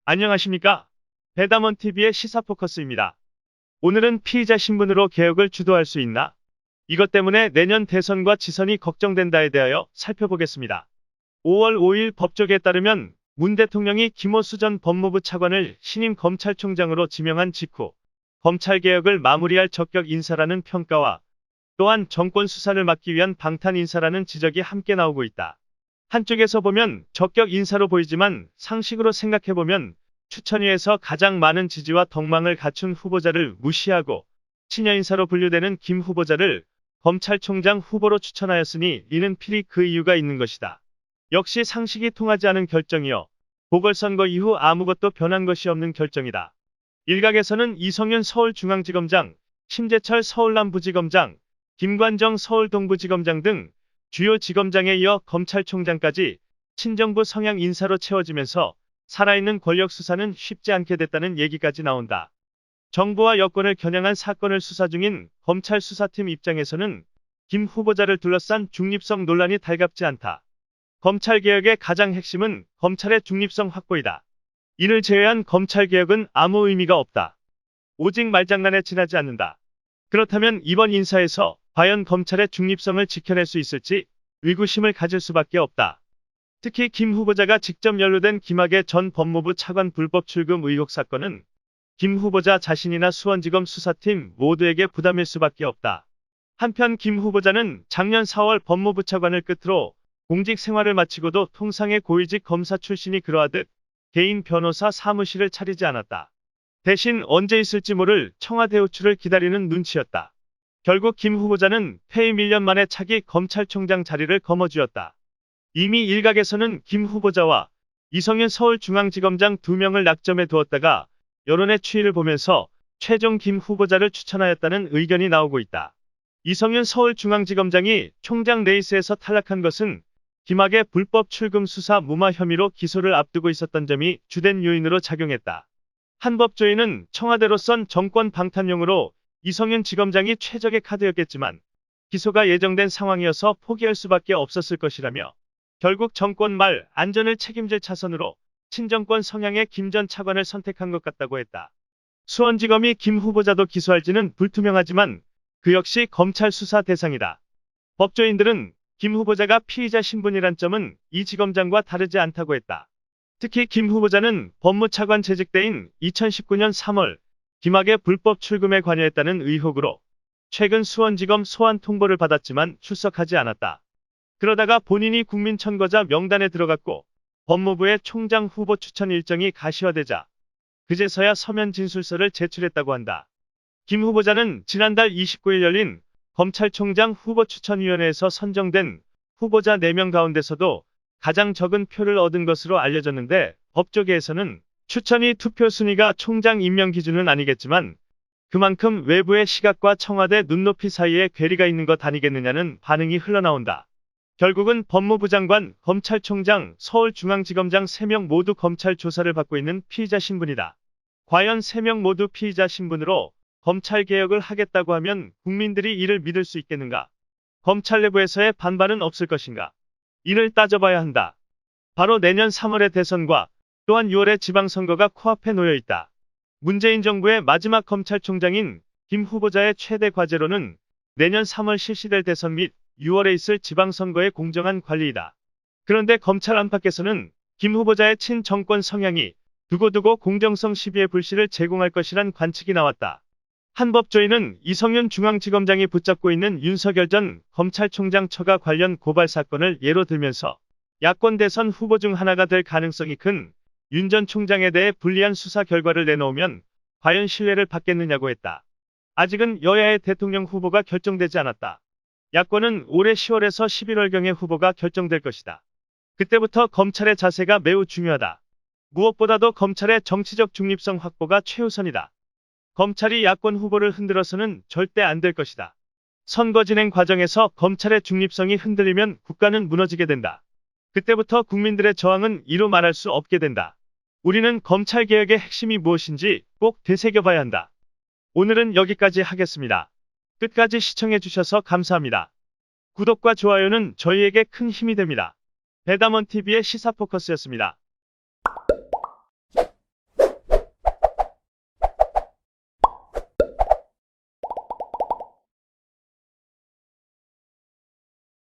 안녕하십니까? 배담원TV의 시사포커스입니다. 오늘은 피의자 신분으로 개혁을 주도할 수 있나? 이것 때문에 내년 대선과 지선이 걱정된다에 대하여 살펴보겠습니다. 5월 5일 법조계에 따르면 문 대통령이 김호수 전 법무부 차관을 신임 검찰총장으로 지명한 직후 검찰개혁을 마무리할 적격 인사라는 평가와 또한 정권 수사를 막기 위한 방탄 인사라는 지적이 함께 나오고 있다. 한쪽에서 보면 적격 인사로 보이지만 상식으로 생각해보면 추천위에서 가장 많은 지지와 덕망을 갖춘 후보자를 무시하고 친여 인사로 분류되는 김 후보자를 검찰총장 후보로 추천하였으니 이는 필히 그 이유가 있는 것이다. 역시 상식이 통하지 않은 결정이요. 보궐선거 이후 아무것도 변한 것이 없는 결정이다. 일각에서는 이성윤 서울중앙지검장, 심재철 서울남부지검장, 김관정 서울동부지검장 등 주요 지검장에 이어 검찰총장까지 친정부 성향 인사로 채워지면서 살아있는 권력 수사는 쉽지 않게 됐다는 얘기까지 나온다. 정부와 여권을 겨냥한 사건을 수사 중인 검찰 수사팀 입장에서는 김 후보자를 둘러싼 중립성 논란이 달갑지 않다. 검찰개혁의 가장 핵심은 검찰의 중립성 확보이다. 이를 제외한 검찰개혁은 아무 의미가 없다. 오직 말장난에 지나지 않는다. 그렇다면 이번 인사에서 과연 검찰의 중립성을 지켜낼 수 있을지 의구심을 가질 수밖에 없다. 특히 김 후보자가 직접 연루된 김학의 전 법무부 차관 불법 출금 의혹 사건은 김 후보자 자신이나 수원지검 수사팀 모두에게 부담일 수밖에 없다. 한편 김 후보자는 작년 4월 법무부 차관을 끝으로 공직 생활을 마치고도 통상의 고위직 검사 출신이 그러하듯 개인 변호사 사무실을 차리지 않았다. 대신 언제 있을지 모를 청와대 호출을 기다리는 눈치였다. 결국 김 후보자는 퇴임 1년 만에 차기 검찰총장 자리를 거머쥐었다. 이미 일각에서는 김 후보자와 이성윤 서울중앙지검장 2명을 낙점해 두었다가 여론의 추이를 보면서 최종 김 후보자를 추천하였다는 의견이 나오고 있다. 이성윤 서울중앙지검장이 총장 레이스에서 탈락한 것은 김학의 불법 출금 수사 무마 혐의로 기소를 앞두고 있었던 점이 주된 요인으로 작용했다. 한 법조인은 청와대로선 정권 방탄용으로 이성윤 지검장이 최적의 카드였겠지만 기소가 예정된 상황이어서 포기할 수밖에 없었을 것이라며 결국 정권 말 안전을 책임질 차선으로 친정권 성향의 김 전 차관을 선택한 것 같다고 했다. 수원지검이 김 후보자도 기소할지는 불투명하지만 그 역시 검찰 수사 대상이다. 법조인들은 김 후보자가 피의자 신분이란 점은 이 지검장과 다르지 않다고 했다. 특히 김 후보자는 법무차관 재직 때인 2019년 3월 김학의 불법 출금에 관여했다는 의혹으로 최근 수원지검 소환 통보를 받았지만 출석하지 않았다. 그러다가 본인이 국민천거자 명단에 들어갔고 법무부의 총장 후보 추천 일정이 가시화되자 그제서야 서면 진술서를 제출했다고 한다. 김 후보자는 지난달 29일 열린 검찰총장 후보추천위원회에서 선정된 후보자 4명 가운데서도 가장 적은 표를 얻은 것으로 알려졌는데 법조계에서는 추천위 투표 순위가 총장 임명 기준은 아니겠지만 그만큼 외부의 시각과 청와대 눈높이 사이에 괴리가 있는 것 아니겠느냐는 반응이 흘러나온다. 결국은 법무부 장관, 검찰총장, 서울중앙지검장 3명 모두 검찰 조사를 받고 있는 피의자 신분이다. 과연 3명 모두 피의자 신분으로 검찰개혁을 하겠다고 하면 국민들이 이를 믿을 수 있겠는가? 검찰 내부에서의 반발은 없을 것인가? 이를 따져봐야 한다. 바로 내년 3월의 대선과 또한 6월의 지방선거가 코앞에 놓여 있다. 문재인 정부의 마지막 검찰총장인 김 후보자의 최대 과제로는 내년 3월 실시될 대선 및 6월에 있을 지방선거의 공정한 관리이다. 그런데 검찰 안팎에서는 김 후보자의 친정권 성향이 두고두고 공정성 시비의 불씨를 제공할 것이란 관측이 나왔다. 한 법조인은 이성윤 중앙지검장이 붙잡고 있는 윤석열 전 검찰총장 처가 관련 고발 사건을 예로 들면서 야권 대선 후보 중 하나가 될 가능성이 큰 윤 전 총장에 대해 불리한 수사 결과를 내놓으면 과연 신뢰를 받겠느냐고 했다. 아직은 여야의 대통령 후보가 결정되지 않았다. 야권은 올해 10월에서 11월경에 후보가 결정될 것이다. 그때부터 검찰의 자세가 매우 중요하다. 무엇보다도 검찰의 정치적 중립성 확보가 최우선이다. 검찰이 야권 후보를 흔들어서는 절대 안 될 것이다. 선거 진행 과정에서 검찰의 중립성이 흔들리면 국가는 무너지게 된다. 그때부터 국민들의 저항은 이루 말할 수 없게 된다. 우리는 검찰개혁의 핵심이 무엇인지 꼭 되새겨봐야 한다. 오늘은 여기까지 하겠습니다. 끝까지 시청해주셔서 감사합니다. 구독과 좋아요는 저희에게 큰 힘이 됩니다. 배담원TV의 시사포커스였습니다.